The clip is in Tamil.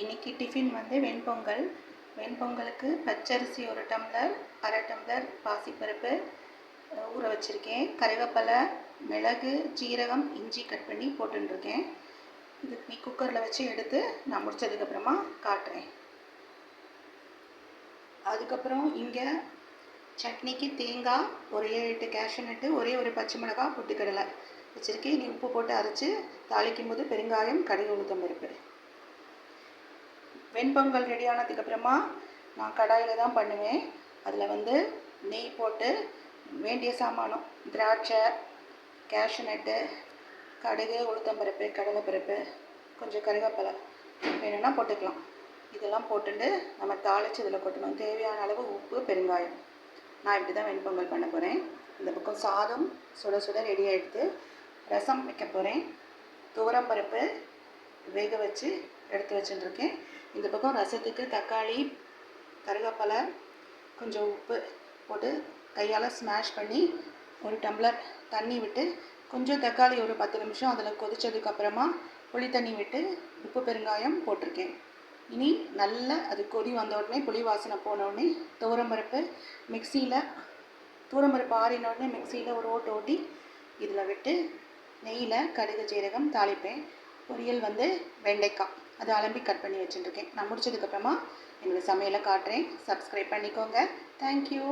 இன்றைக்கி டிஃபின் வந்து வெண்பொங்கல். வெண்பொங்கலுக்கு பச்சரிசி 1 டம்ளர், அரை டம்ளர் பாசிப்பருப்பு ஊற வச்சுருக்கேன். கருவேப்பிலை, மிளகு, ஜீரகம், இஞ்சி கட் பண்ணி போட்டுருக்கேன். இது நீ குக்கரில் வச்சு எடுத்து நான் முடித்ததுக்கப்புறமா காட்டுறேன். அதுக்கப்புறம் இங்கே சட்னிக்கு தேங்காய், ஒரு 7-8 கேஷ்யூ நட்டு, ஒரே ஒரு பச்சை மிளகாய், பொட்டுக்கடலை வச்சுருக்கேன். நீ உப்பு போட்டு அரைச்சி தாளிக்கும் போது பெருங்காயம், கடுகு, உளுத்தம் பருப்பு. வெண்பொங்கல் ரெடி ஆனதுக்கப்புறமா நான் கடாயில் தான் பண்ணுவேன். அதில் வந்து நெய் போட்டு வேண்டிய சாமானம் திராட்சை, கேஷ்யூ நட்டு, கடுகு, உளுத்தம்பருப்பு, கடலைப்பருப்பு, கொஞ்சம் கருவேப்பிலை வேணும்னா போட்டுக்கலாம். இதெல்லாம் போட்டுட்டு நம்ம தாளித்து இதில் கொட்டணும். தேவையான அளவு உப்பு, பெருங்காயம். நான் இப்படி தான் வெண்பொங்கல் பண்ண போகிறேன். இந்த பக்கம் சாதம் சுட சுட ரெடி ஆகிடுது. ரசம் வைக்க போகிறேன். துவரம்பருப்பு வேக வச்சு எடுத்து வச்சுட்டுருக்கேன். இந்த பக்கம் ரசத்துக்கு தக்காளி, கருவேப்பிலை, கொஞ்சம் உப்பு போட்டு கையால் ஸ்மாஷ் பண்ணி 1 டம்ளர் தண்ணி விட்டு கொஞ்சம் தக்காளி ஒரு 10 நிமிஷம் அதில் கொதித்ததுக்கப்புறமா புளி தண்ணி விட்டு உப்பு பெருங்காயம் போட்டிருக்கேன். இனி நல்லா அது கொதி வந்த உடனே புளி வாசனை போன உடனே துவரம்பருப்பு ஆறின உடனே மிக்சியில் ஒரு ஓட்டு ஓட்டி இதில் விட்டு நெய்யில் கடுகு, ஜீரகம் தாளிப்பேன். பொரியல் வந்து வெண்டைக்காய், அதை அலம்பி கட் பண்ணி வச்சுட்டுருக்கேன். நான் முடிச்சதுக்கப்புறமா என்னோடய சமையலை காட்டுறேன். சப்ஸ்கிரைப் பண்ணிக்கோங்க. தேங்க்யூ.